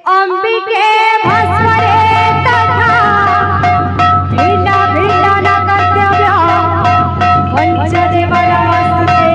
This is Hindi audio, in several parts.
अंबिके भास्वरे तथा भिन्न भिन्न नगर्तव्य पंचदेव नमस्ते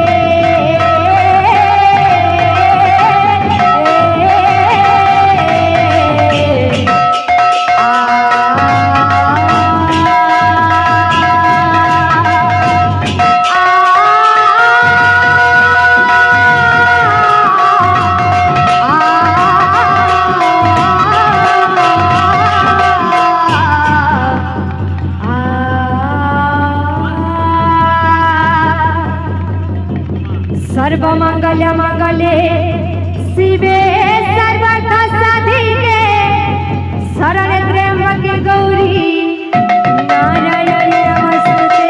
सर्वमंगल मंगले शिवे सर्वथ साधिके शरणे त्र्यंबके गौरी नारायणी नमस्ते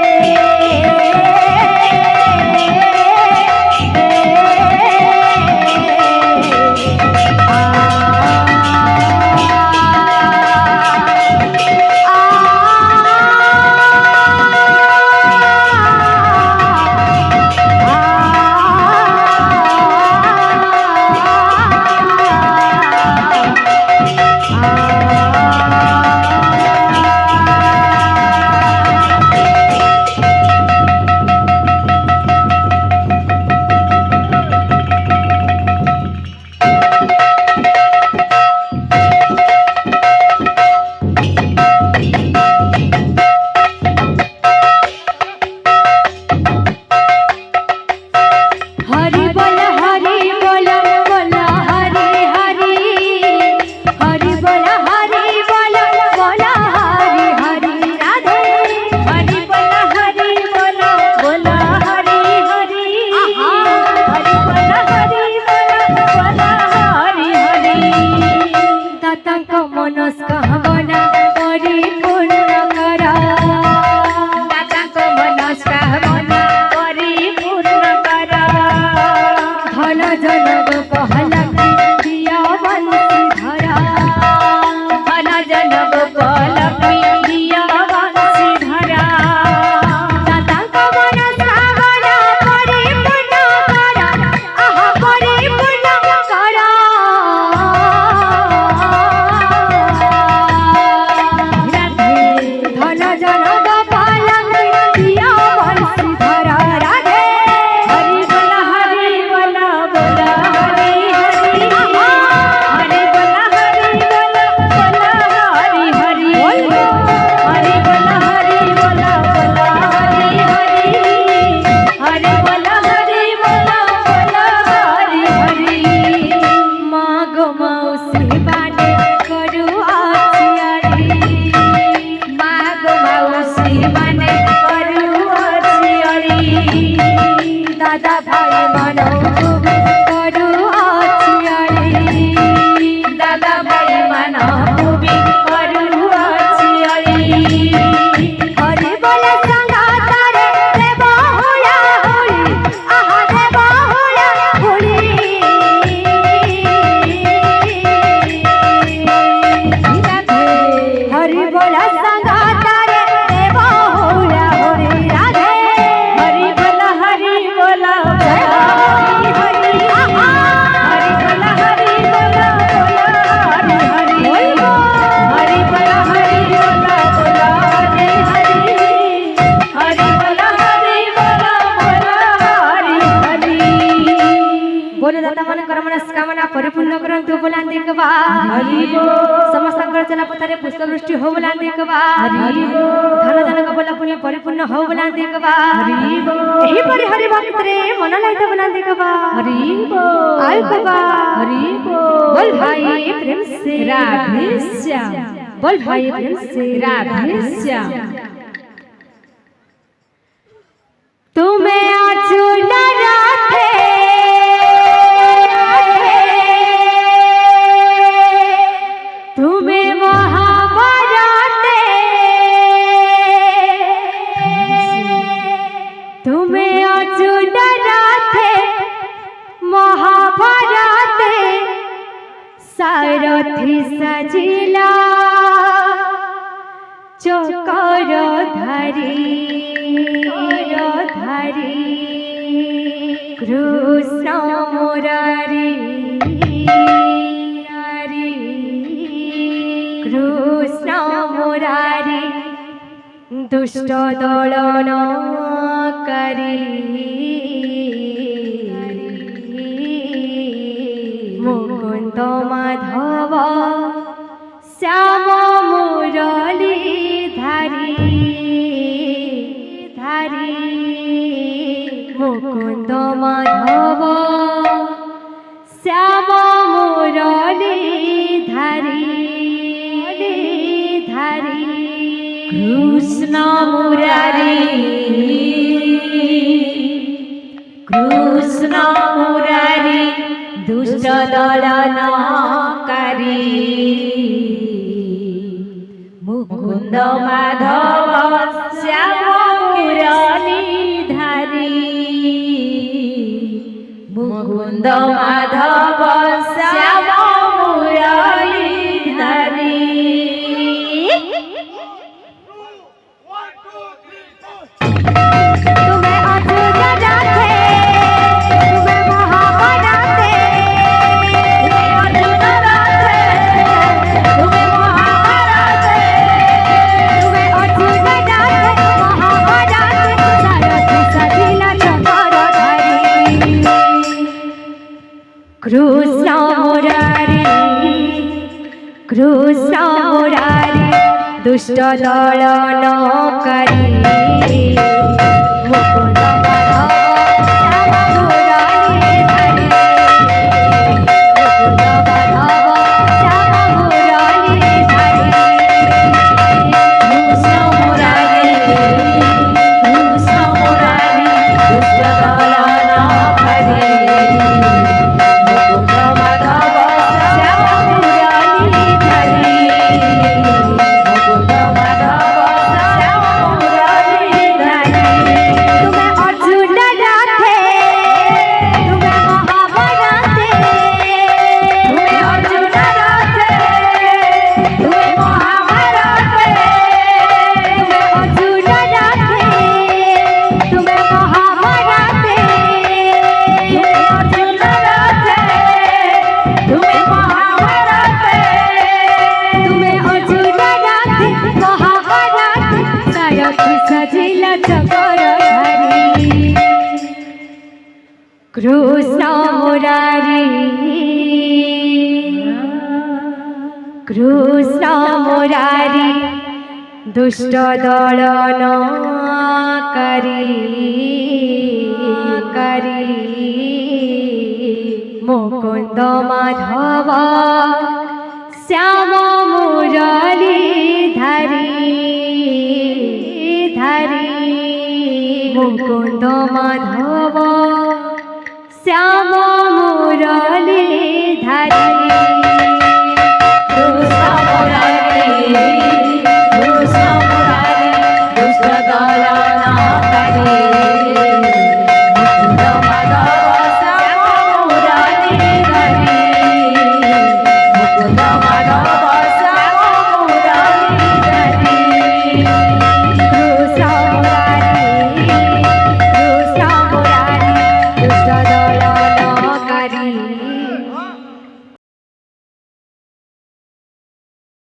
परिपूर्ण करंतु बोलांदे कबा समस्त चला पथरे पुष्पवृष्टि हो बोलांदे कबा धन धन कबला पुण्य परिपूर्ण हो बोलांदे कबा एही परि हरि भक्त रे मन लाइट बोलांदे कबा आय कबा बोल भाई प्रेम से राधे श्याम बोल भाई प्रेम से राधे श्याम तुम्हें अर्जुन राधे तुम्हें महाभारते तुम्हें अर्जुन राधे महाभारते सारथी सजिला चकर धरी कृष्ण मुरारी हरि কৃষ্ণ মুরারি দুষ্ট দলন করি মুকুন্দ মাধব শ্যাম মুরলী ধারি ধারি মুকুন্দ মাধব শ্যাম মুরলী ধারি ধারি কৃষ্ণ মুরারি কৃষ্ণ মুরারি দুষ্ট দলনকারী মুকুন্দ মাধব শ্যাম মুরলী ধারি মুকুন্দ মাধব শ্যাম মুরলী ধারি। तुम्हें अद्भुत जाते तुम्हें महाबलाते तुम्हें अर्जुन राधे तुम्हें महाराधे तुम्हें अद्भुत जाते महाबलाते सारथी सजिला चकर धरी कृष्ण मुरारी कृष्ण मुरारी दुष्ट दलन करी मुकुंद माधव श्याम मुरली धरी मुकुंद माधव श्याम मुरली धरी कृष्ण मुरारी कृष्ण मुरारी दुष्ट दलनकारी मुकुंद माधव श्याम मुरली धरी मुकुंद माधव श्याम मुरली धरी। तुम्हें अर्जुन राधे तुम्हें महाबलाते तुम्हें अर्जुन राधे तुम्हें महाराधे तुम्हें अर्जुन राधे तुम्हें महाबलाते तुम्हें अर्जुन राधे तुम्हें महाराधे तुम्हें अर्जुन राधे महाबलाते सारथी सजिला चकर धरी कृष्ण मुरारी कृष्ण मुरारी दुष्ट दलन करी करी मुकुंद माधव श्याम मुरली धरी धरी मुकुंद माधव श्याम मुरली धरी।